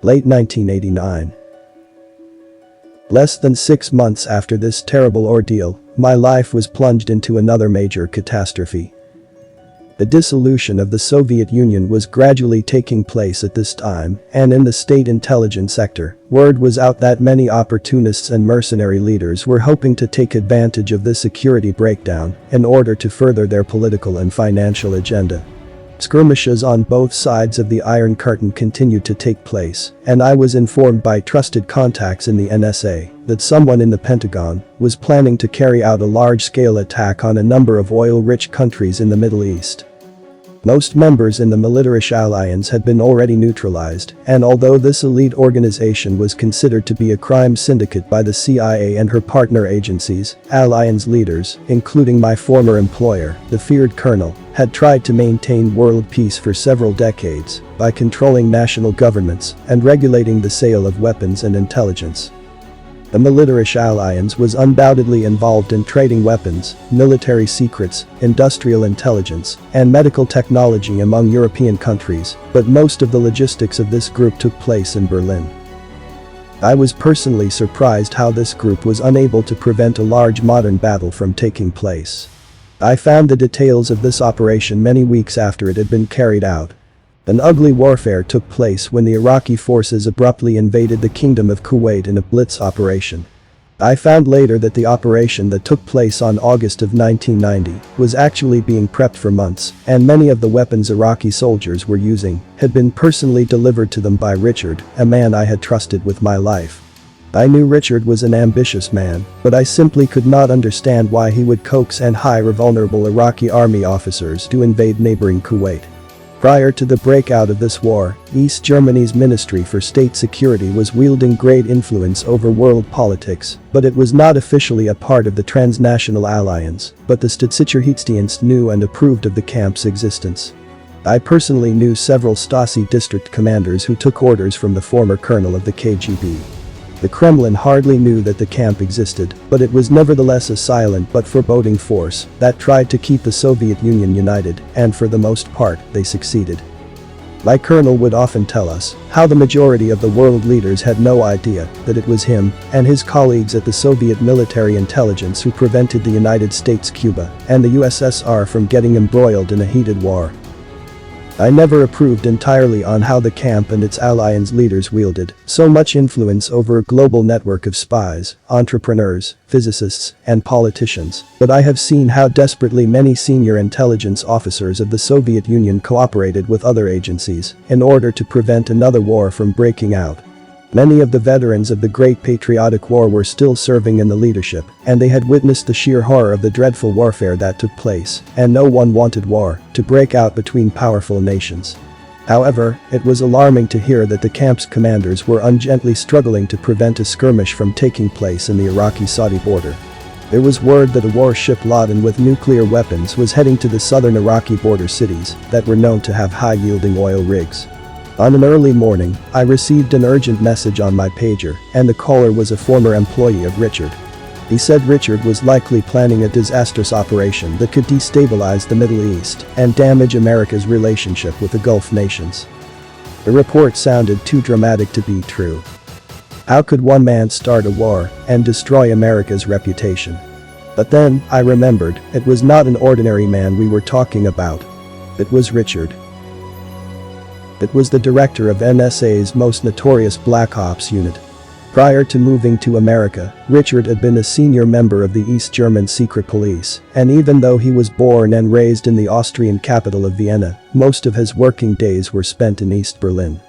Late 1989. Less than 6 months after this terrible ordeal, my life was plunged into another major catastrophe. The dissolution of the Soviet Union was gradually taking place at this time, and in the state intelligence sector, word was out that many opportunists and mercenary leaders were hoping to take advantage of this security breakdown in order to further their political and financial agenda. Skirmishes on both sides of the Iron Curtain continued to take place, and I was informed by trusted contacts in the NSA that someone in the Pentagon was planning to carry out a large-scale attack on a number of oil-rich countries in the Middle East. Most members in the Militarish Alliance had been already neutralized, and although this elite organization was considered to be a crime syndicate by the CIA and her partner agencies, Alliance leaders, including my former employer, the feared Colonel, had tried to maintain world peace for several decades by controlling national governments and regulating the sale of weapons and intelligence. The Militarish Alliance was undoubtedly involved in trading weapons, military secrets, industrial intelligence, and medical technology among European countries, but most of the logistics of this group took place in Berlin. I was personally surprised how this group was unable to prevent a large modern battle from taking place. I found the details of this operation many weeks after it had been carried out. An ugly warfare took place when the Iraqi forces abruptly invaded the Kingdom of Kuwait in a blitz operation. I found later that the operation that took place on August of 1990 was actually being prepped for months, and many of the weapons Iraqi soldiers were using had been personally delivered to them by Richard, a man I had trusted with my life. I knew Richard was an ambitious man, but I simply could not understand why he would coax and hire vulnerable Iraqi army officers to invade neighboring Kuwait. Prior to the breakout of this war, East Germany's Ministry for State Security was wielding great influence over world politics, but it was not officially a part of the transnational alliance, but the Staatssicherheitsdienst knew and approved of the camp's existence. I personally knew several Stasi district commanders who took orders from the former colonel of the KGB. The Kremlin hardly knew that the camp existed, but it was nevertheless a silent but foreboding force that tried to keep the Soviet Union united, and for the most part, they succeeded. My colonel would often tell us how the majority of the world leaders had no idea that it was him and his colleagues at the Soviet military intelligence who prevented the United States, Cuba, and the USSR from getting embroiled in a heated war. I never approved entirely on how the camp and its alliance leaders wielded so much influence over a global network of spies, entrepreneurs, physicists, and politicians, but I have seen how desperately many senior intelligence officers of the Soviet Union cooperated with other agencies in order to prevent another war from breaking out. Many of the veterans of the Great Patriotic War were still serving in the leadership, and they had witnessed the sheer horror of the dreadful warfare that took place, and no one wanted war to break out between powerful nations. However, it was alarming to hear that the camp's commanders were ungently struggling to prevent a skirmish from taking place in the Iraqi-Saudi border. There was word that a warship laden with nuclear weapons was heading to the southern Iraqi border cities that were known to have high-yielding oil rigs. On an early morning, I received an urgent message on my pager, and the caller was a former employee of Richard. He said Richard was likely planning a disastrous operation that could destabilize the Middle East and damage America's relationship with the Gulf nations. The report sounded too dramatic to be true. How could one man start a war and destroy America's reputation? But then, I remembered, it was not an ordinary man we were talking about. It was Richard. It was the director of NSA's most notorious Black Ops unit. Prior to moving to America, Richard had been a senior member of the East German secret police, and even though he was born and raised in the Austrian capital of Vienna, most of his working days were spent in East Berlin.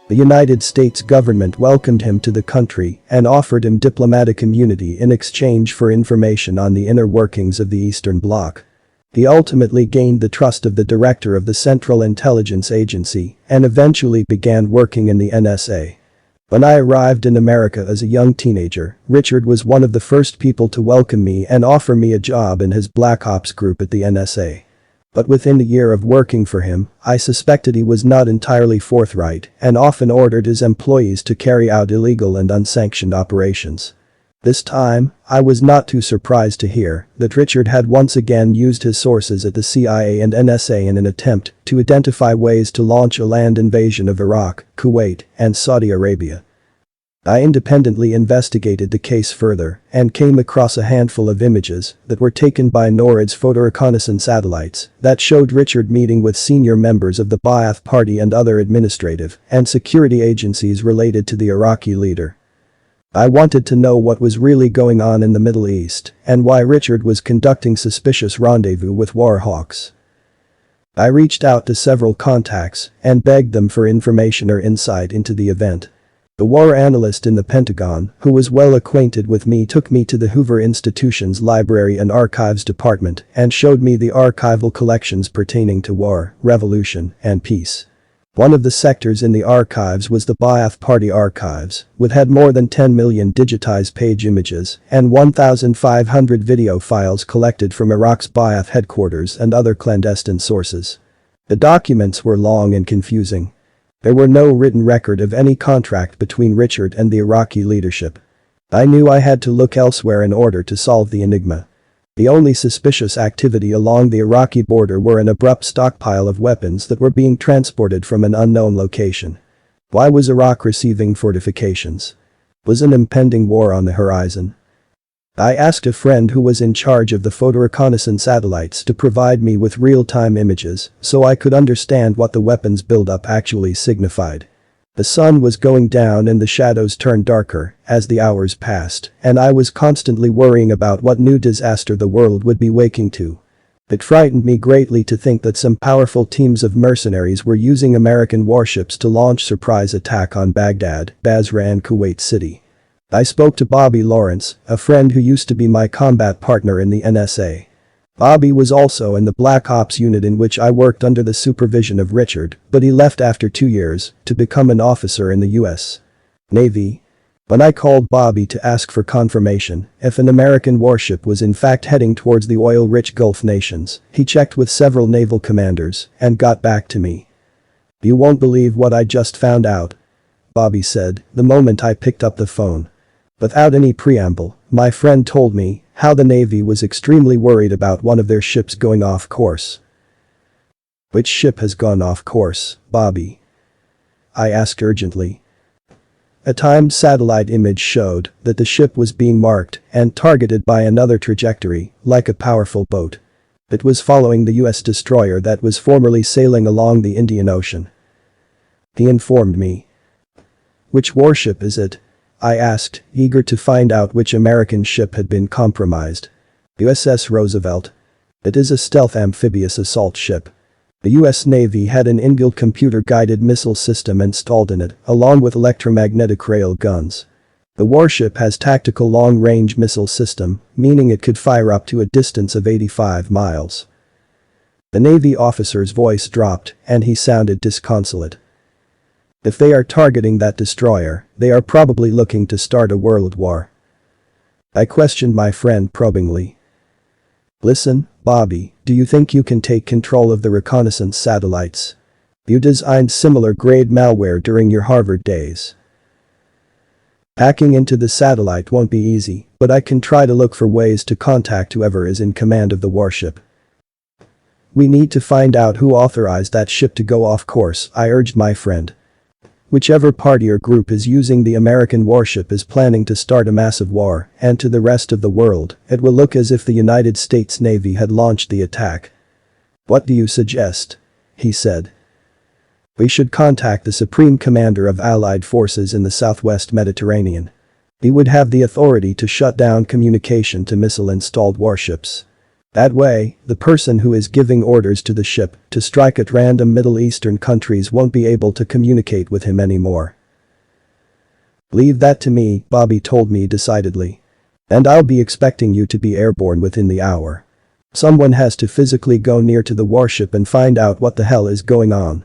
The United States government welcomed him to the country and offered him diplomatic immunity in exchange for information on the inner workings of the Eastern Bloc. He ultimately gained the trust of the director of the Central Intelligence Agency and eventually began working in the NSA. When I arrived in America as a young teenager, Richard was one of the first people to welcome me and offer me a job in his Black Ops group at the NSA. But within a year of working for him, I suspected he was not entirely forthright and often ordered his employees to carry out illegal and unsanctioned operations. This time, I was not too surprised to hear that Richard had once again used his sources at the CIA and NSA in an attempt to identify ways to launch a land invasion of Iraq, Kuwait, and Saudi Arabia. I independently investigated the case further and came across a handful of images that were taken by NORAD's photoreconnaissance satellites that showed Richard meeting with senior members of the Ba'ath Party and other administrative and security agencies related to the Iraqi leader. I wanted to know what was really going on in the Middle East and why Richard was conducting suspicious rendezvous with war hawks. I reached out to several contacts and begged them for information or insight into the event. The war analyst in the Pentagon, who was well acquainted with me, took me to the Hoover Institution's Library and Archives Department and showed me the archival collections pertaining to war, revolution, and peace. One of the sectors in the archives was the Ba'ath Party archives, which had more than 10 million digitized page images and 1,500 video files collected from Iraq's Ba'ath headquarters and other clandestine sources. The documents were long and confusing. There were no written record of any contract between Richard and the Iraqi leadership. I knew I had to look elsewhere in order to solve the enigma. The only suspicious activity along the Iraqi border were an abrupt stockpile of weapons that were being transported from an unknown location. Why was Iraq receiving fortifications? Was an impending war on the horizon? I asked a friend who was in charge of the photoreconnaissance satellites to provide me with real-time images so I could understand what the weapons buildup actually signified. The sun was going down and the shadows turned darker as the hours passed, and I was constantly worrying about what new disaster the world would be waking to. It frightened me greatly to think that some powerful teams of mercenaries were using American warships to launch surprise attack on Baghdad, Basra and Kuwait City. I spoke to Bobby Lawrence, a friend who used to be my combat partner in the NSA. Bobby was also in the Black Ops unit in which I worked under the supervision of Richard, but he left after 2 years to become an officer in the US Navy. When I called Bobby to ask for confirmation if an American warship was in fact heading towards the oil-rich Gulf nations, he checked with several naval commanders and got back to me. "You won't believe what I just found out," Bobby said the moment I picked up the phone. Without any preamble, my friend told me how the Navy was extremely worried about one of their ships going off course. "Which ship has gone off course, Bobby?" I asked urgently. A timed satellite image showed that the ship was being marked and targeted by another trajectory, like a powerful boat. It was following the US destroyer that was formerly sailing along the Indian Ocean. He informed me. "Which warship is it?" I asked, eager to find out which American ship had been compromised. "USS Roosevelt. It is a stealth amphibious assault ship. The US Navy had an inbuilt computer-guided missile system installed in it, along with electromagnetic rail guns. The warship has tactical long-range missile system, meaning it could fire up to a distance of 85 miles. The Navy officer's voice dropped, and he sounded disconsolate. "If they are targeting that destroyer, they are probably looking to start a world war." I questioned my friend probingly. "Listen, Bobby, do you think you can take control of the reconnaissance satellites? You designed similar grade malware during your Harvard days. Hacking into the satellite won't be easy, but I can try to look for ways to contact whoever is in command of the warship." "We need to find out who authorized that ship to go off course," I urged my friend. "Whichever party or group is using the American warship is planning to start a massive war, and to the rest of the world, it will look as if the United States Navy had launched the attack." "What do you suggest?" he said. "We should contact the Supreme Commander of Allied forces in the Southwest Mediterranean. He would have the authority to shut down communication to missile-installed warships. That way, the person who is giving orders to the ship to strike at random Middle Eastern countries won't be able to communicate with him anymore." "Leave that to me," Bobby told me decidedly. "And I'll be expecting you to be airborne within the hour. Someone has to physically go near to the warship and find out what the hell is going on."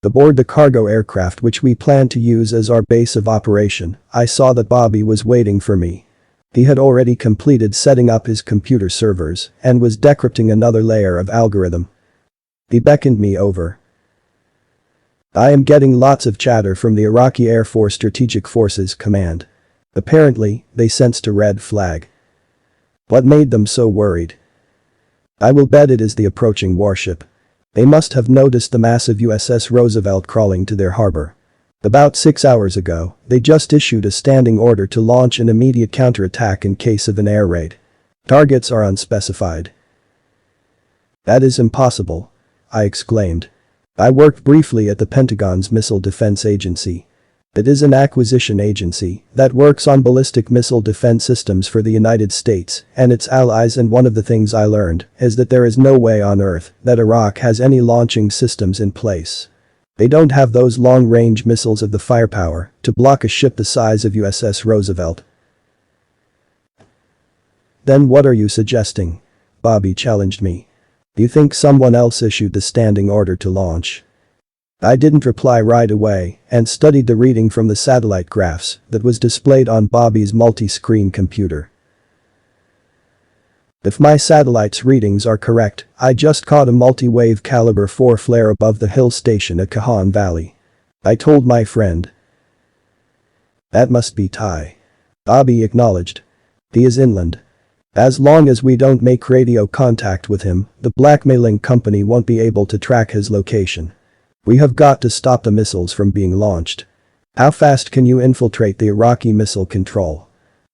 Aboard the cargo aircraft which we planned to use as our base of operation, I saw that Bobby was waiting for me. He had already completed setting up his computer servers and was decrypting another layer of algorithm. He beckoned me over. "I am getting lots of chatter from the Iraqi Air Force Strategic Forces Command. Apparently, they sensed a red flag. What made them so worried? I will bet it is the approaching warship. They must have noticed the massive USS Roosevelt crawling to their harbor. About 6 hours ago, they just issued a standing order to launch an immediate counterattack in case of an air raid. Targets are unspecified. That is impossible, I exclaimed. I worked briefly at the Pentagon's Missile Defense Agency. It is an acquisition agency that works on ballistic missile defense systems for the United States and its allies, and one of the things I learned is that there is no way on Earth that Iraq has any launching systems in place. They don't have those long-range missiles of the firepower to block a ship the size of USS Roosevelt. Then what are you suggesting? Bobby challenged me. Do you think someone else issued the standing order to launch? I didn't reply right away and studied the reading from the satellite graphs that was displayed on Bobby's multi-screen computer. If my satellite's readings are correct, I just caught a multi-wave caliber 4 flare above the hill station at Cajon Valley. I told my friend. That must be Ty. Bobby acknowledged. He is inland. As long as we don't make radio contact with him, the blackmailing company won't be able to track his location. We have got to stop the missiles from being launched. How fast can you infiltrate the Iraqi missile control?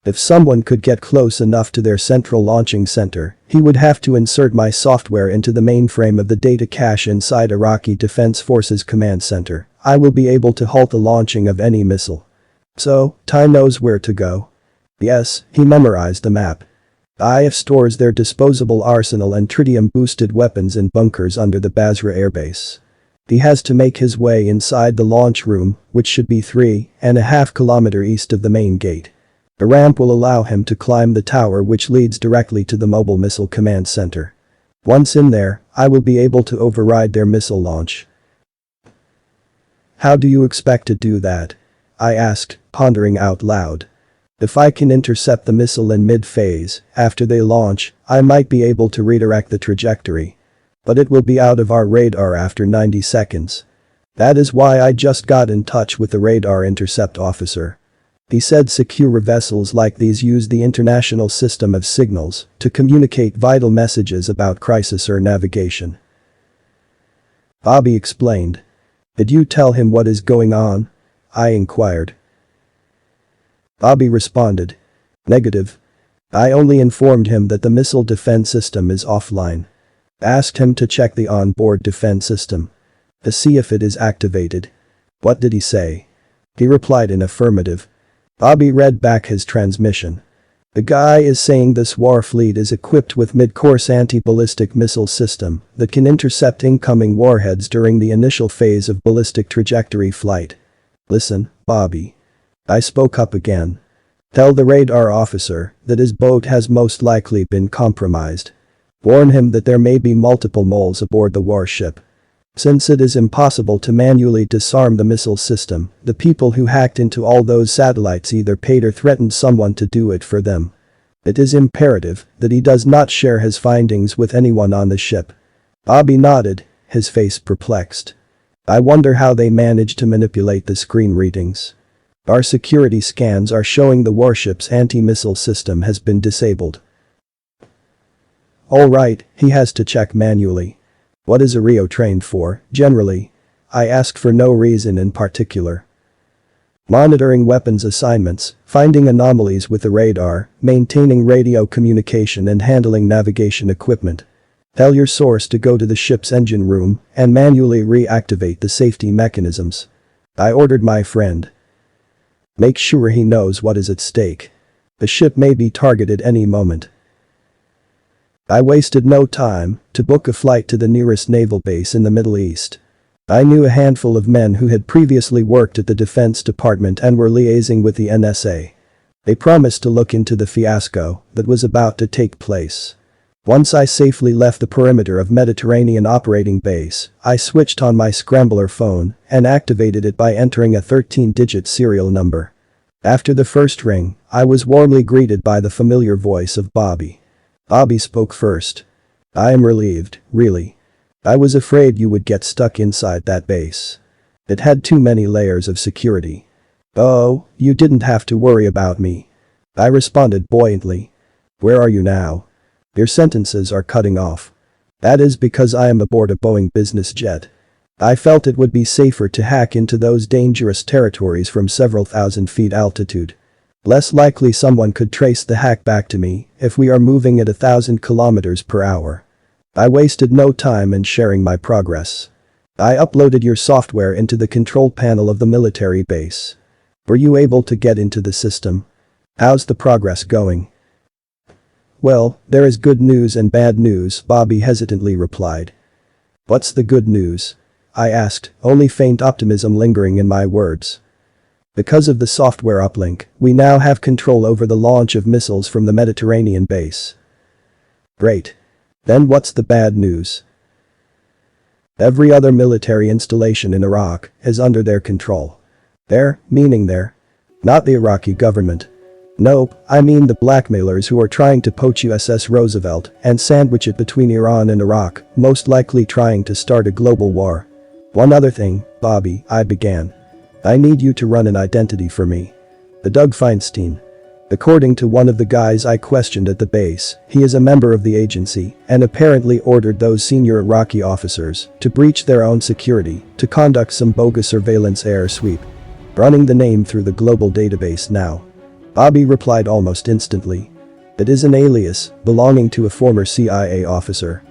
If someone could get close enough to their central launching center, he would have to insert my software into the mainframe of the data cache inside Iraqi Defense Forces Command Center. I will be able to halt the launching of any missile. So, Ty knows where to go. Yes, he memorized the map. IF stores their disposable arsenal and tritium-boosted weapons in bunkers under the Basra airbase. He has to make his way inside the launch room, which should be 3.5 kilometers east of the main gate. A ramp will allow him to climb the tower which leads directly to the Mobile Missile Command Center. Once in there, I will be able to override their missile launch. How do you expect to do that? I asked, pondering out loud. If I can intercept the missile in mid-phase, after they launch, I might be able to redirect the trajectory. But it will be out of our radar after 90 seconds. That is why I just got in touch with the radar intercept officer. He said secure vessels like these use the international system of signals to communicate vital messages about crisis or navigation. Bobby explained. Did you tell him what is going on? I inquired. Bobby responded. Negative. I only informed him that the missile defense system is offline. Asked him to check the onboard defense system. To see if it is activated. What did he say? He replied in affirmative. Bobby read back his transmission. The guy is saying this war fleet is equipped with mid-course anti-ballistic missile system that can intercept incoming warheads during the initial phase of ballistic trajectory flight. Listen, Bobby. I spoke up again. Tell the radar officer that his boat has most likely been compromised. Warn him that there may be multiple moles aboard the warship. Since it is impossible to manually disarm the missile system, the people who hacked into all those satellites either paid or threatened someone to do it for them. It is imperative that he does not share his findings with anyone on the ship. Bobby nodded, his face perplexed. I wonder how they managed to manipulate the screen readings. Our security scans are showing the warship's anti-missile system has been disabled. All right, he has to check manually. What is a Rio trained for, generally? I asked for no reason in particular. Monitoring weapons assignments, finding anomalies with the radar, maintaining radio communication and handling navigation equipment. Tell your source to go to the ship's engine room and manually reactivate the safety mechanisms. I ordered my friend. Make sure he knows what is at stake. The ship may be targeted any moment. I wasted no time to book a flight to the nearest naval base in the Middle East. I knew a handful of men who had previously worked at the Defense Department and were liaising with the NSA. They promised to look into the fiasco that was about to take place. Once I safely left the perimeter of Mediterranean Operating Base, I switched on my scrambler phone and activated it by entering a 13-digit serial number. After the first ring, I was warmly greeted by the familiar voice of Bobby. Bobby spoke first. I am relieved, really. I was afraid you would get stuck inside that base. It had too many layers of security. "Oh, you didn't have to worry about me," I responded buoyantly. "Where are you now?" "Your sentences are cutting off." "That is because I am aboard a Boeing business jet. I felt it would be safer to hack into those dangerous territories from several thousand feet altitude. Less likely someone could trace the hack back to me if we are moving at 1,000 kilometers per hour." I wasted no time in sharing my progress. "I uploaded your software into the control panel of the military base. Were you able to get into the system? How's the progress going?" "Well, there is good news and bad news," Bobby hesitantly replied. "What's the good news?" I asked, only faint optimism lingering in my words. "Because of the software uplink, we now have control over the launch of missiles from the Mediterranean base." "Great. Then what's the bad news?" "Every other military installation in Iraq is under their control." "Their, meaning their?" "Not the Iraqi government. Nope, I mean the blackmailers who are trying to poach USS Roosevelt and sandwich it between Iran and Iraq, most likely trying to start a global war." "One other thing, Bobby," I began. "I need you to run an identity for me." "The Doug Feinstein." According to one of the guys I questioned at the base, he is a member of the agency and apparently ordered those senior Iraqi officers to breach their own security to conduct some bogus surveillance air sweep. "Running the name through the global database now." Bobby replied almost instantly. "It is an alias belonging to a former CIA officer.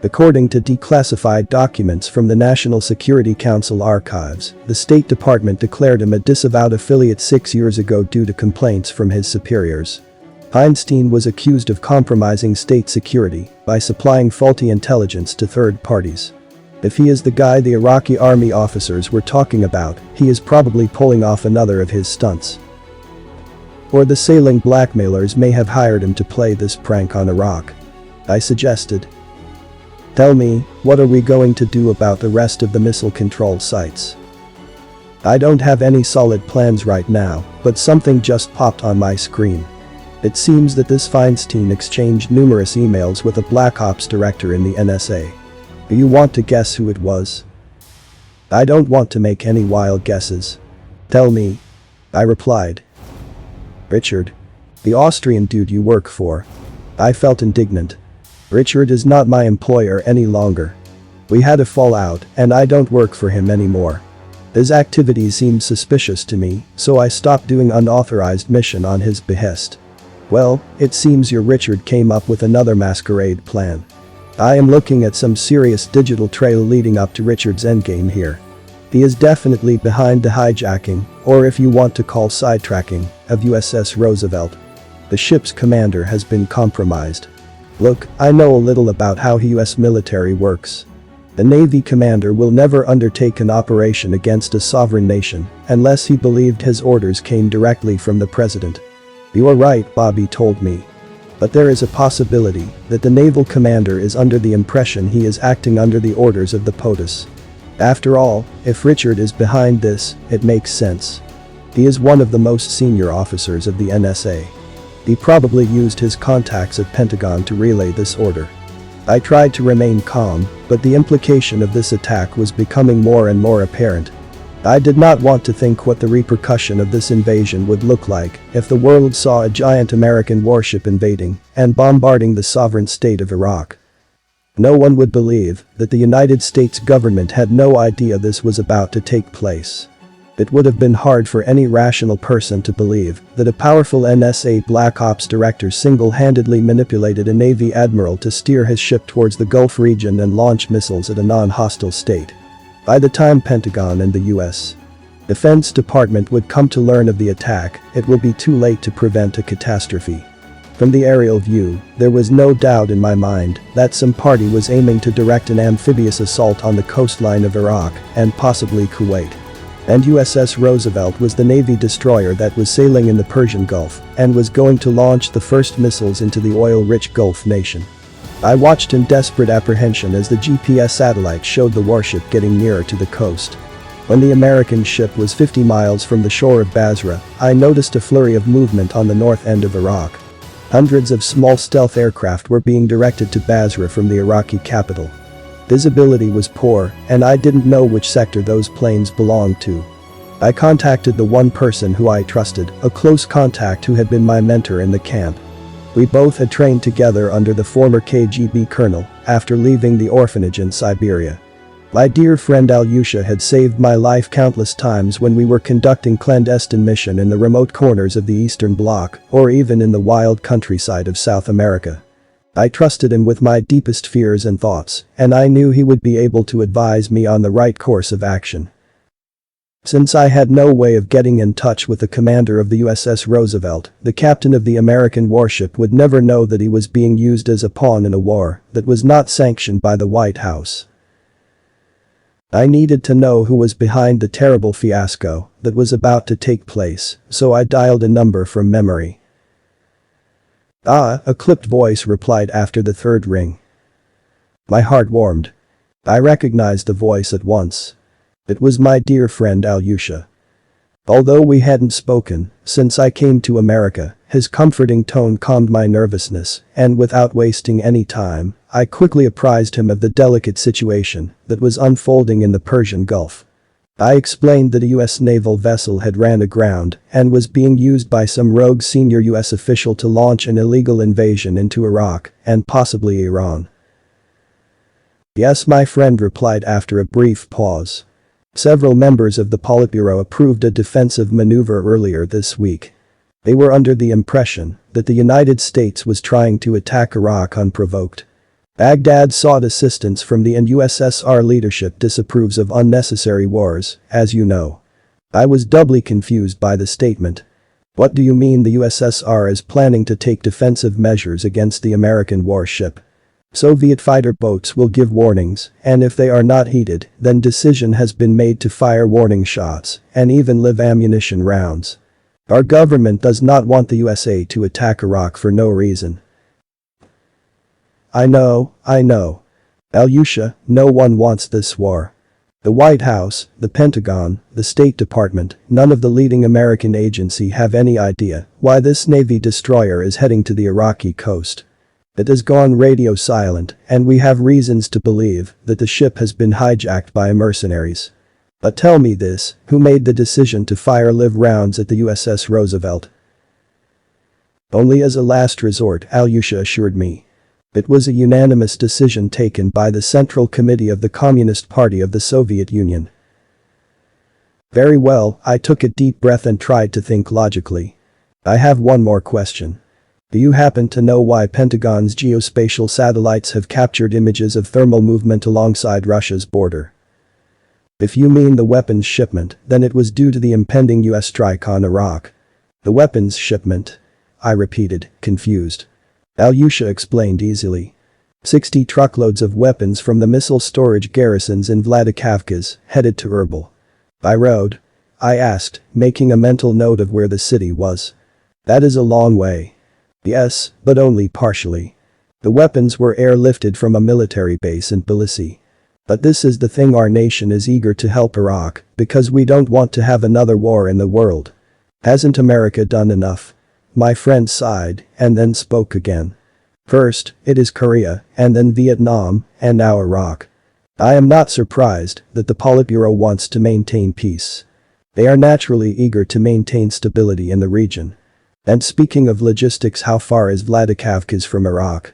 According to declassified documents from the National Security Council archives, the State Department declared him a disavowed affiliate 6 years ago due to complaints from his superiors. Feinstein was accused of compromising state security by supplying faulty intelligence to third parties. If he is the guy the Iraqi army officers were talking about, he is probably pulling off another of his stunts. Or the sailing blackmailers may have hired him to play this prank on Iraq," I suggested. "Tell me, what are we going to do about the rest of the missile control sites?" "I don't have any solid plans right now, but something just popped on my screen. It seems that this Feinstein exchanged numerous emails with a Black Ops director in the NSA. Do you want to guess who it was?" "I don't want to make any wild guesses." "Tell me," I replied. "Richard. The Austrian dude you work for." I felt indignant. "Richard is not my employer any longer. We had a fallout and I don't work for him anymore. His activities seemed suspicious to me, so I stopped doing unauthorized mission on his behest." "Well, it seems your Richard came up with another masquerade plan. I am looking at some serious digital trail leading up to Richard's endgame here. He is definitely behind the hijacking, or if you want to call sidetracking, of USS Roosevelt. The ship's commander has been compromised. Look, I know a little about how US military works. The Navy commander will never undertake an operation against a sovereign nation unless he believed his orders came directly from the president." "You are right," Bobby told me. "But there is a possibility that the naval commander is under the impression he is acting under the orders of the POTUS. After all, if Richard is behind this, it makes sense. He is one of the most senior officers of the NSA. He probably used his contacts at Pentagon to relay this order." I tried to remain calm, but the implication of this attack was becoming more and more apparent. I did not want to think what the repercussion of this invasion would look like if the world saw a giant American warship invading and bombarding the sovereign state of Iraq. No one would believe that the United States government had no idea this was about to take place. It would have been hard for any rational person to believe that a powerful NSA Black Ops director single-handedly manipulated a Navy admiral to steer his ship towards the Gulf region and launch missiles at a non-hostile state. By the time Pentagon and the US Defense Department would come to learn of the attack, it will be too late to prevent a catastrophe. From the aerial view, there was no doubt in my mind that some party was aiming to direct an amphibious assault on the coastline of Iraq and possibly Kuwait. And USS Roosevelt was the Navy destroyer that was sailing in the Persian Gulf and was going to launch the first missiles into the oil-rich Gulf nation. I watched in desperate apprehension as the GPS satellite showed the warship getting nearer to the coast. When the American ship was 50 miles from the shore of Basra, I noticed a flurry of movement on the north end of Iraq. Hundreds of small stealth aircraft were being directed to Basra from the Iraqi capital. Visibility was poor, and I didn't know which sector those planes belonged to. I contacted the one person who I trusted, a close contact who had been my mentor in the camp. We both had trained together under the former KGB colonel after leaving the orphanage in Siberia. My dear friend Alyosha had saved my life countless times when we were conducting clandestine mission in the remote corners of the Eastern Bloc or even in the wild countryside of South America. I trusted him with my deepest fears and thoughts, and I knew he would be able to advise me on the right course of action. Since I had no way of getting in touch with the commander of the USS Roosevelt, the captain of the American warship would never know that he was being used as a pawn in a war that was not sanctioned by the White House. I needed to know who was behind the terrible fiasco that was about to take place, so I dialed a number from memory. "Ah," a clipped voice replied after the third ring. My heart warmed. I recognized the voice at once. It was my dear friend Alyosha. Although we hadn't spoken since I came to America, his comforting tone calmed my nervousness, and without wasting any time, I quickly apprised him of the delicate situation that was unfolding in the Persian Gulf. I explained that a U.S. naval vessel had ran aground and was being used by some rogue senior U.S. official to launch an illegal invasion into Iraq and possibly Iran. "Yes," my friend replied after a brief pause. "Several members of the Politburo approved a defensive maneuver earlier this week. They were under the impression that the United States was trying to attack Iraq unprovoked. Baghdad sought assistance from the USSR leadership disapproves of unnecessary wars, as you know." I was doubly confused by the statement. "What do you mean the USSR is planning to take defensive measures against the American warship? Soviet fighter boats will give warnings, and if they are not heeded, then decision has been made to fire warning shots and even live ammunition rounds. Our government does not want the USA to attack Iraq for no reason." I know. Alyosha, no one wants this war. The White House, the Pentagon, the State Department, none of the leading American agencies have any idea why this Navy destroyer is heading to the Iraqi coast. It has gone radio silent, and we have reasons to believe that the ship has been hijacked by mercenaries. But tell me this, who made the decision to fire live rounds at the USS Roosevelt? "Only as a last resort," Alyosha assured me. "It was a unanimous decision taken by the Central Committee of the Communist Party of the Soviet Union." Very well, I took a deep breath and tried to think logically. "I have one more question. Do you happen to know why Pentagon's geospatial satellites have captured images of thermal movement alongside Russia's border? If you mean the weapons shipment, then it was due to the impending US strike on Iraq." "The weapons shipment?" I repeated, confused. Alyosha explained easily. 60 truckloads of weapons from the missile storage garrisons in Vladikavkaz headed to Erbil. "By road?" I asked, making a mental note of where the city was. "That is a long way." "Yes, but only partially. The weapons were airlifted from a military base in Tbilisi. But this is the thing, our nation is eager to help Iraq because we don't want to have another war in the world. Hasn't America done enough?" My friend sighed and then spoke again. "First, it is Korea, and then Vietnam, and now Iraq. I am not surprised that the Politburo wants to maintain peace. They are naturally eager to maintain stability in the region. And speaking of logistics, how far is Vladikavkaz from Iraq?"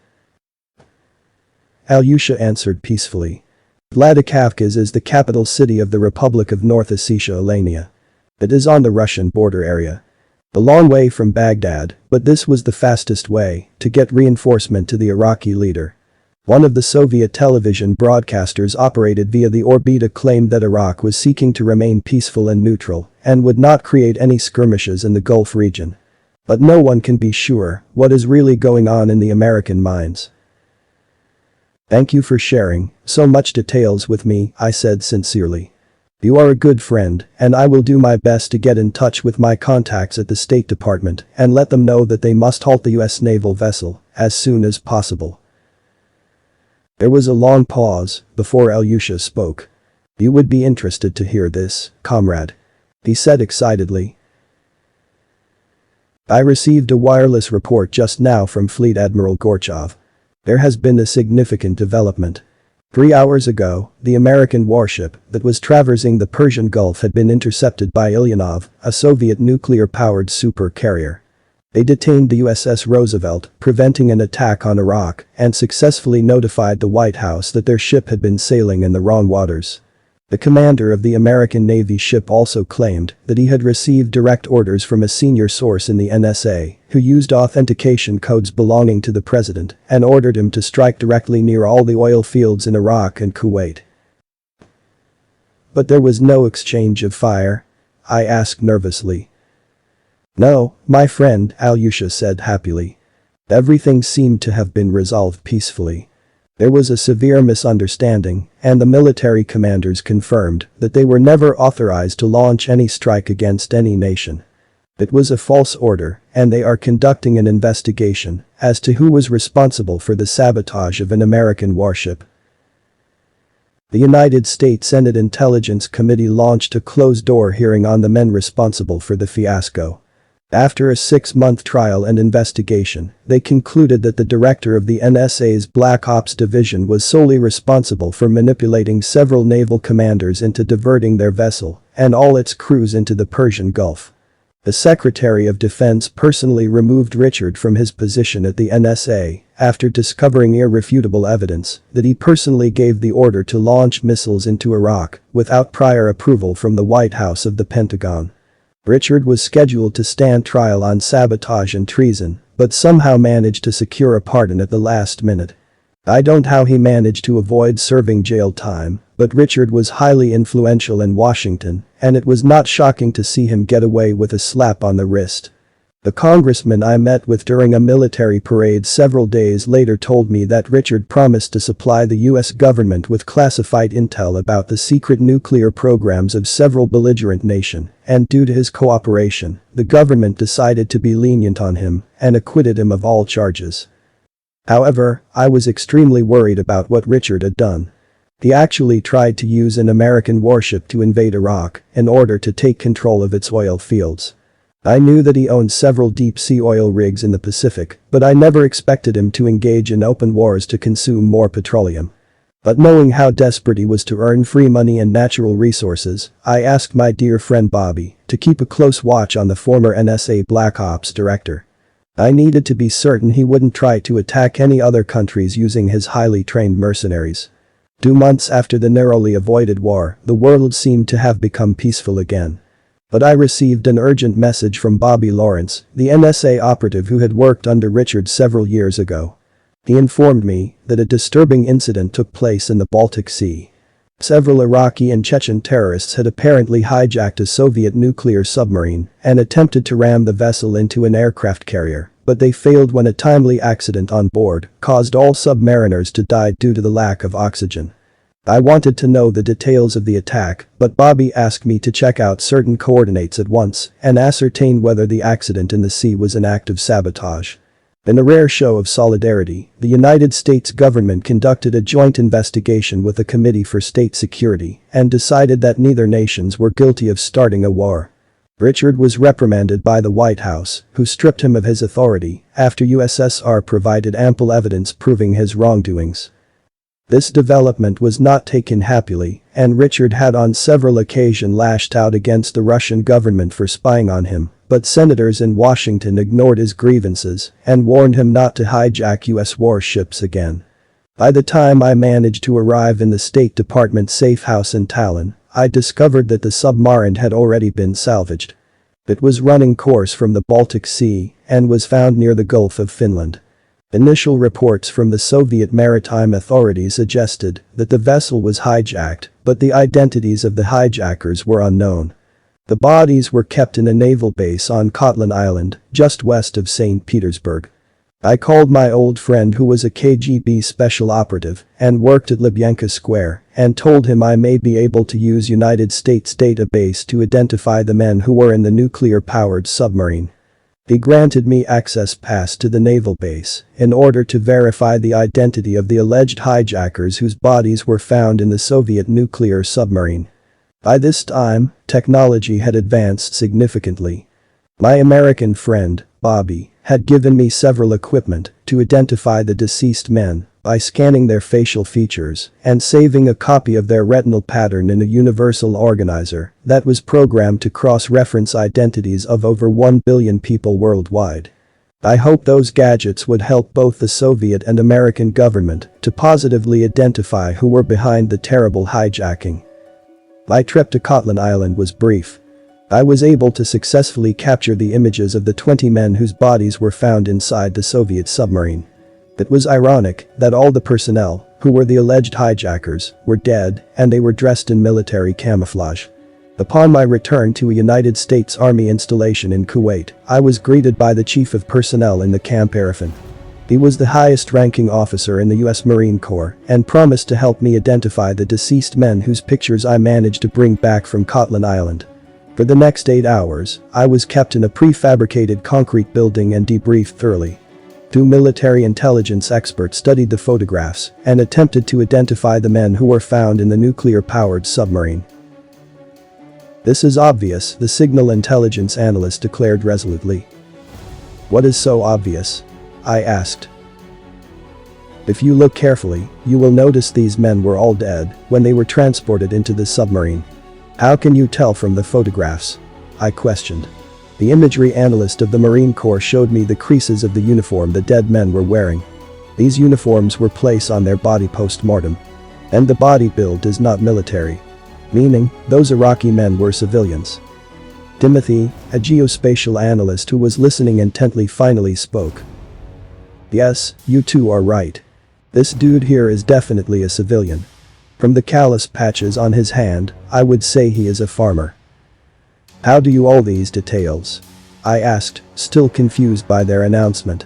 Alyosha answered peacefully. "Vladikavkaz is the capital city of the Republic of North Ossetia-Alania. It is on the Russian border area. A long way from Baghdad, but this was the fastest way to get reinforcement to the Iraqi leader." One of the Soviet television broadcasters operated via the Orbita claimed that Iraq was seeking to remain peaceful and neutral and would not create any skirmishes in the Gulf region. But no one can be sure what is really going on in the American minds. "Thank you for sharing so much details with me," I said sincerely. "You are a good friend, and I will do my best to get in touch with my contacts at the State Department and let them know that they must halt the U.S. naval vessel as soon as possible." There was a long pause before Alyosha spoke. "You would be interested to hear this, comrade," he said excitedly. "I received a wireless report just now from Fleet Admiral Gorchov. There has been a significant development. 3 hours ago, the American warship that was traversing the Persian Gulf had been intercepted by Ulyanov, a Soviet nuclear-powered super carrier. They detained the USS Roosevelt, preventing an attack on Iraq, and successfully notified the White House that their ship had been sailing in the wrong waters. The commander of the American Navy ship also claimed that he had received direct orders from a senior source in the NSA, who used authentication codes belonging to the president and ordered him to strike directly near all the oil fields in Iraq and Kuwait. But there was no exchange of fire? I asked nervously. No, my friend, Alyosha said happily. Everything seemed to have been resolved peacefully. There was a severe misunderstanding, and the military commanders confirmed that they were never authorized to launch any strike against any nation. It was a false order, and they are conducting an investigation as to who was responsible for the sabotage of an American warship. The United States Senate Intelligence Committee launched a closed-door hearing on the men responsible for the fiasco. After a 6-month trial and investigation, they concluded that the director of the NSA's Black Ops Division was solely responsible for manipulating several naval commanders into diverting their vessel and all its crews into the Persian Gulf. The Secretary of Defense personally removed Richard from his position at the NSA after discovering irrefutable evidence that he personally gave the order to launch missiles into Iraq without prior approval from the White House of the Pentagon. Richard was scheduled to stand trial on sabotage and treason, but somehow managed to secure a pardon at the last minute. I don't know how he managed to avoid serving jail time, but Richard was highly influential in Washington, and it was not shocking to see him get away with a slap on the wrist. The congressman I met with during a military parade several days later told me that Richard promised to supply the US government with classified intel about the secret nuclear programs of several belligerent nations, and due to his cooperation, the government decided to be lenient on him and acquitted him of all charges. However, I was extremely worried about what Richard had done. He actually tried to use an American warship to invade Iraq in order to take control of its oil fields. I knew that he owned several deep-sea oil rigs in the Pacific, but I never expected him to engage in open wars to consume more petroleum. But knowing how desperate he was to earn free money and natural resources, I asked my dear friend Bobby to keep a close watch on the former NSA Black Ops director. I needed to be certain he wouldn't try to attack any other countries using his highly trained mercenaries. 2 months after the narrowly avoided war, the world seemed to have become peaceful again. But I received an urgent message from Bobby Lawrence, the NSA operative who had worked under Richard several years ago. He informed me that a disturbing incident took place in the Baltic Sea. Several Iraqi and Chechen terrorists had apparently hijacked a Soviet nuclear submarine and attempted to ram the vessel into an aircraft carrier, but they failed when a timely accident on board caused all submariners to die due to the lack of oxygen. I wanted to know the details of the attack, but Bobby asked me to check out certain coordinates at once and ascertain whether the accident in the sea was an act of sabotage. In a rare show of solidarity, the United States government conducted a joint investigation with the Committee for State Security and decided that neither nations were guilty of starting a war. Richard was reprimanded by the White House, who stripped him of his authority after USSR provided ample evidence proving his wrongdoings. This development was not taken happily, and Richard had on several occasions lashed out against the Russian government for spying on him, but senators in Washington ignored his grievances and warned him not to hijack US warships again. By the time I managed to arrive in the State Department safe house in Tallinn, I discovered that the submarine had already been salvaged. It was running course from the Baltic Sea and was found near the Gulf of Finland. Initial reports from the Soviet maritime authorities suggested that the vessel was hijacked, but the identities of the hijackers were unknown. The bodies were kept in a naval base on Kotlin Island, just west of St. Petersburg. I called my old friend who was a KGB special operative and worked at Lubyanka Square and told him I may be able to use United States database to identify the men who were in the nuclear-powered submarine. He granted me access pass to the naval base in order to verify the identity of the alleged hijackers whose bodies were found in the Soviet nuclear submarine. By this time, technology had advanced significantly. My American friend, Bobby, had given me several equipment to identify the deceased men, by scanning their facial features and saving a copy of their retinal pattern in a universal organizer that was programmed to cross-reference identities of over 1 billion people worldwide. I hope those gadgets would help both the Soviet and American government to positively identify who were behind the terrible hijacking. My trip to Kotlin Island was brief. I was able to successfully capture the images of the 20 men whose bodies were found inside the Soviet submarine. It was ironic that all the personnel, who were the alleged hijackers, were dead and they were dressed in military camouflage. Upon my return to a United States Army installation in Kuwait, I was greeted by the Chief of Personnel in the Camp Arifin. He was the highest-ranking officer in the U.S. Marine Corps and promised to help me identify the deceased men whose pictures I managed to bring back from Kotlin Island. For the next 8 hours, I was kept in a prefabricated concrete building and debriefed thoroughly. 2 military intelligence experts studied the photographs and attempted to identify the men who were found in the nuclear-powered submarine. "This is obvious," the signal intelligence analyst declared resolutely. "What is so obvious?" I asked. "If you look carefully, you will notice these men were all dead when they were transported into the submarine." "How can you tell from the photographs?" I questioned. The imagery analyst of the Marine Corps showed me the creases of the uniform the dead men were wearing. These uniforms were placed on their body post-mortem. And the body build is not military. Meaning, those Iraqi men were civilians. Timothy, a geospatial analyst who was listening intently, finally spoke. "Yes, you two are right. This dude here is definitely a civilian. From the callus patches on his hand, I would say he is a farmer." "How do you all these details?" I asked, still confused by their announcement.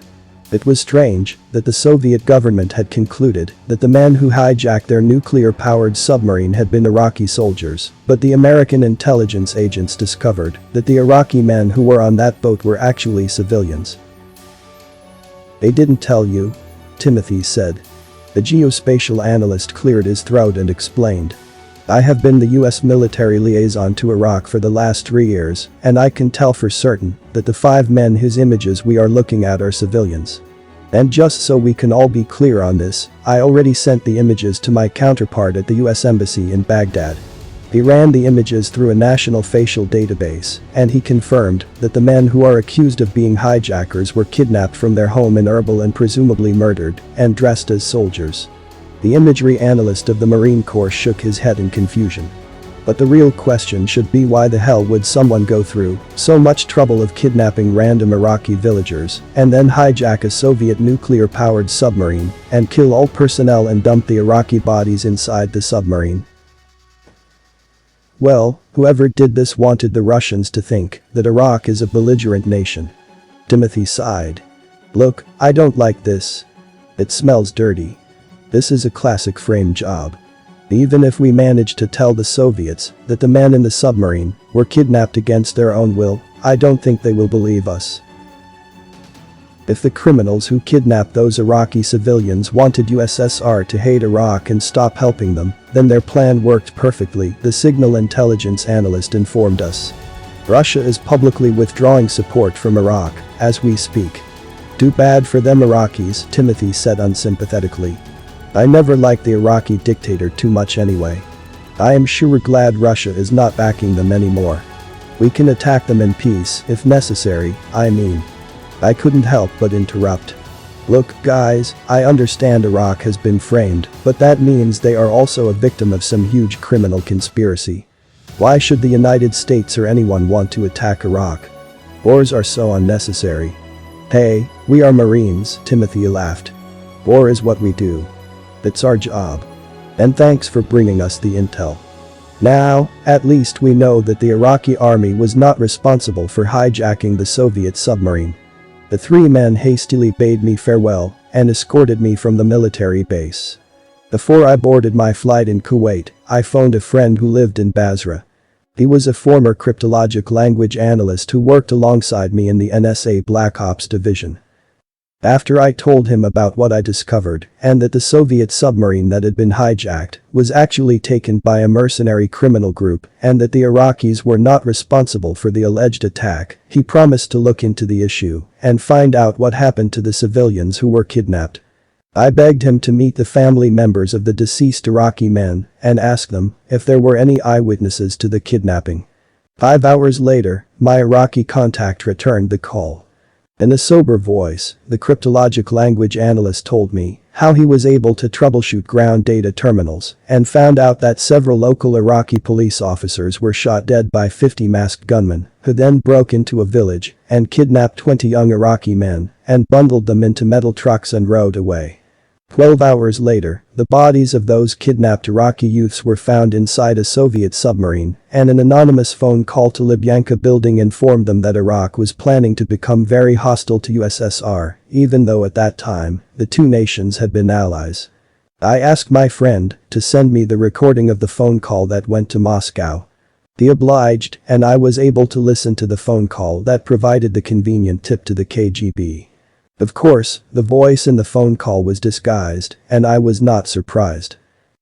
It was strange that the Soviet government had concluded that the men who hijacked their nuclear-powered submarine had been Iraqi soldiers, but the American intelligence agents discovered that the Iraqi men who were on that boat were actually civilians. "They didn't tell you?" Timothy said. The geospatial analyst cleared his throat and explained. "I have been the US military liaison to Iraq for the last 3 years, and I can tell for certain that the 5 men whose images we are looking at are civilians. And just so we can all be clear on this, I already sent the images to my counterpart at the US Embassy in Baghdad. He ran the images through a national facial database, and he confirmed that the men who are accused of being hijackers were kidnapped from their home in Erbil and presumably murdered and dressed as soldiers." The imagery analyst of the Marine Corps shook his head in confusion. "But the real question should be, why the hell would someone go through so much trouble of kidnapping random Iraqi villagers and then hijack a Soviet nuclear-powered submarine and kill all personnel and dump the Iraqi bodies inside the submarine?" "Well, whoever did this wanted the Russians to think that Iraq is a belligerent nation." Timothy sighed. "Look, I don't like this. It smells dirty. This is a classic frame job. Even if we manage to tell the Soviets that the men in the submarine were kidnapped against their own will, I don't think they will believe us. If the criminals who kidnapped those Iraqi civilians wanted USSR to hate Iraq and stop helping them, then their plan worked perfectly," the signal intelligence analyst informed us. "Russia is publicly withdrawing support from Iraq as we speak. Too bad for them Iraqis," Timothy said unsympathetically. "I never liked the Iraqi dictator too much anyway. I am sure glad Russia is not backing them anymore. We can attack them in peace if necessary, I mean." I couldn't help but interrupt. "Look, guys, I understand Iraq has been framed, but that means they are also a victim of some huge criminal conspiracy. Why should the United States or anyone want to attack Iraq? Wars are so unnecessary." "Hey, we are Marines," Timothy laughed. "War is what we do. It's our job. And thanks for bringing us the intel. Now, at least we know that the Iraqi army was not responsible for hijacking the Soviet submarine." The 3 men hastily bade me farewell and escorted me from the military base. Before I boarded my flight in Kuwait, I phoned a friend who lived in Basra. He was a former cryptologic language analyst who worked alongside me in the NSA Black Ops division. After I told him about what I discovered and that the Soviet submarine that had been hijacked was actually taken by a mercenary criminal group and that the Iraqis were not responsible for the alleged attack, he promised to look into the issue and find out what happened to the civilians who were kidnapped. I begged him to meet the family members of the deceased Iraqi men and ask them if there were any eyewitnesses to the kidnapping. 5 hours later, my Iraqi contact returned the call. In a sober voice, the cryptologic language analyst told me how he was able to troubleshoot ground data terminals and found out that several local Iraqi police officers were shot dead by 50 masked gunmen who then broke into a village and kidnapped 20 young Iraqi men and bundled them into metal trucks and rode away. 12 hours later, the bodies of those kidnapped Iraqi youths were found inside a Soviet submarine, and an anonymous phone call to Lubyanka building informed them that Iraq was planning to become very hostile to USSR, even though at that time, the two nations had been allies. I asked my friend to send me the recording of the phone call that went to Moscow. He obliged, and I was able to listen to the phone call that provided the convenient tip to the KGB. Of course, the voice in the phone call was disguised, and I was not surprised.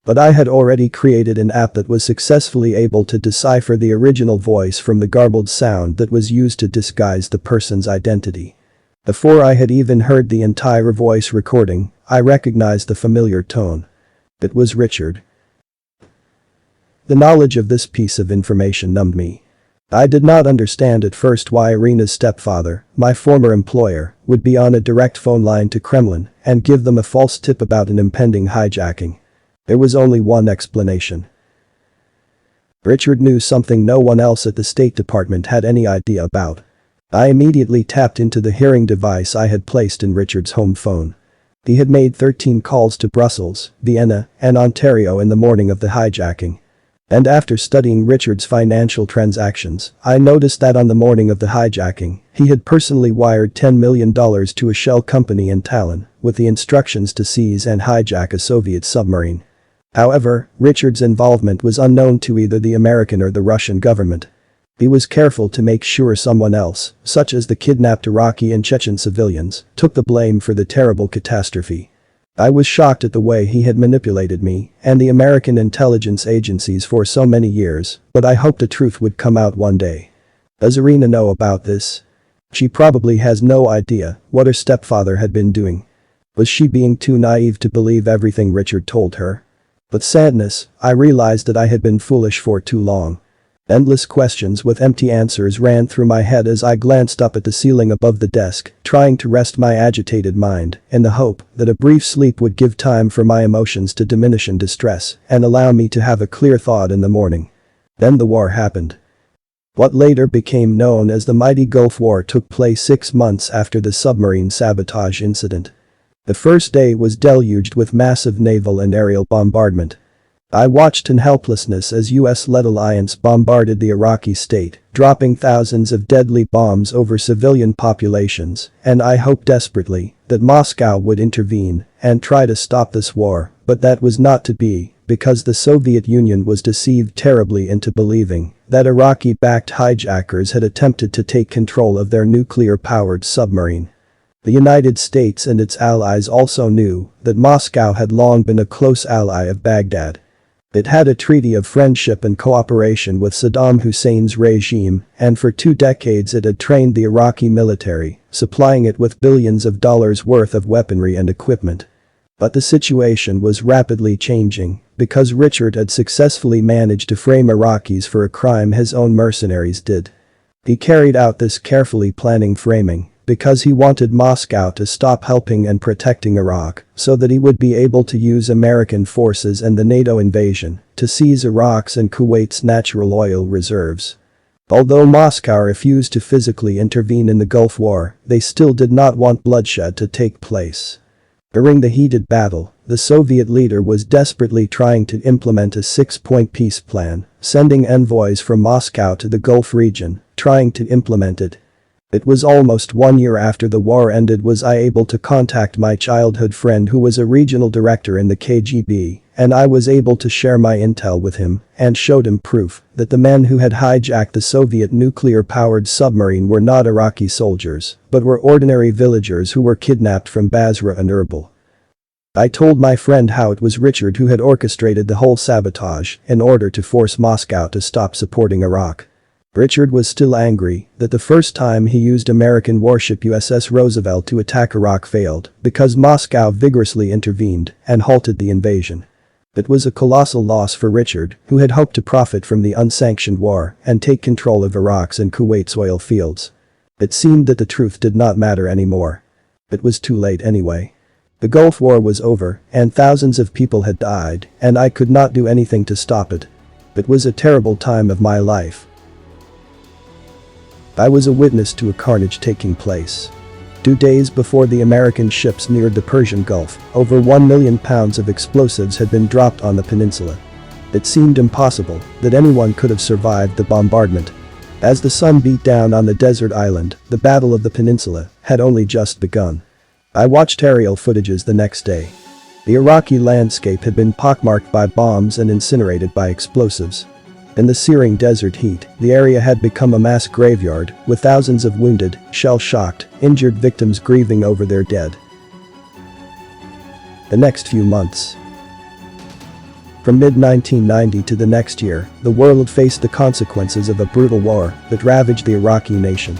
But I had already created an app that was successfully able to decipher the original voice from the garbled sound that was used to disguise the person's identity. Before I had even heard the entire voice recording, I recognized the familiar tone. It was Richard. The knowledge of this piece of information numbed me. I did not understand at first why Irina's stepfather, my former employer, would be on a direct phone line to Kremlin and give them a false tip about an impending hijacking. There was only one explanation. Richard knew something no one else at the State Department had any idea about. I immediately tapped into the hearing device I had placed in Richard's home phone. He had made 13 calls to Brussels, Vienna, and Ontario in the morning of the hijacking. And after studying Richard's financial transactions, I noticed that on the morning of the hijacking, he had personally wired $10 million to a shell company in Tallinn with the instructions to seize and hijack a Soviet submarine. However, Richard's involvement was unknown to either the American or the Russian government. He was careful to make sure someone else, such as the kidnapped Iraqi and Chechen civilians, took the blame for the terrible catastrophe. I was shocked at the way he had manipulated me and the American intelligence agencies for so many years, but I hoped the truth would come out one day. Does Irina know about this? She probably has no idea what her stepfather had been doing. Was she being too naive to believe everything Richard told her? With sadness, I realized that I had been foolish for too long. Endless questions with empty answers ran through my head as I glanced up at the ceiling above the desk, trying to rest my agitated mind in the hope that a brief sleep would give time for my emotions to diminish in distress and allow me to have a clear thought in the morning. Then the war happened. What later became known as the mighty Gulf War took place 6 months after the submarine sabotage incident. The first day was deluged with massive naval and aerial bombardment. I watched in helplessness as US-led alliance bombarded the Iraqi state, dropping thousands of deadly bombs over civilian populations, and I hoped desperately that Moscow would intervene and try to stop this war, but that was not to be, because the Soviet Union was deceived terribly into believing that Iraqi-backed hijackers had attempted to take control of their nuclear-powered submarine. The United States and its allies also knew that Moscow had long been a close ally of Baghdad. It had a treaty of friendship and cooperation with Saddam Hussein's regime, and for 2 decades it had trained the Iraqi military, supplying it with billions of dollars worth of weaponry and equipment. But the situation was rapidly changing because Richard had successfully managed to frame Iraqis for a crime his own mercenaries did. He carried out this carefully planning framing because he wanted Moscow to stop helping and protecting Iraq so that he would be able to use American forces and the NATO invasion to seize Iraq's and Kuwait's natural oil reserves. Although Moscow refused to physically intervene in the Gulf War, they still did not want bloodshed to take place. During the heated battle, the Soviet leader was desperately trying to implement a 6-point peace plan, sending envoys from Moscow to the Gulf region, trying to implement it. It was almost 1 year after the war ended was I able to contact my childhood friend who was a regional director in the KGB, and I was able to share my intel with him and showed him proof that the men who had hijacked the Soviet nuclear-powered submarine were not Iraqi soldiers, but were ordinary villagers who were kidnapped from Basra and Erbil. I told my friend how it was Richard who had orchestrated the whole sabotage in order to force Moscow to stop supporting Iraq. Richard was still angry that the first time he used American warship USS Roosevelt to attack Iraq failed because Moscow vigorously intervened and halted the invasion. It was a colossal loss for Richard, who had hoped to profit from the unsanctioned war and take control of Iraq's and Kuwait's oil fields. It seemed that the truth did not matter anymore. It was too late anyway. The Gulf War was over and thousands of people had died, and I could not do anything to stop it. It was a terrible time of my life. I was a witness to a carnage taking place. 2 days before the American ships neared the Persian Gulf, over 1 million pounds of explosives had been dropped on the peninsula. It seemed impossible that anyone could have survived the bombardment. As the sun beat down on the desert island, the Battle of the Peninsula had only just begun. I watched aerial footages the next day. The Iraqi landscape had been pockmarked by bombs and incinerated by explosives. In the searing desert heat, the area had become a mass graveyard, with thousands of wounded, shell-shocked, injured victims grieving over their dead. The next few months. From mid-1990 to the next year, the world faced the consequences of a brutal war that ravaged the Iraqi nation.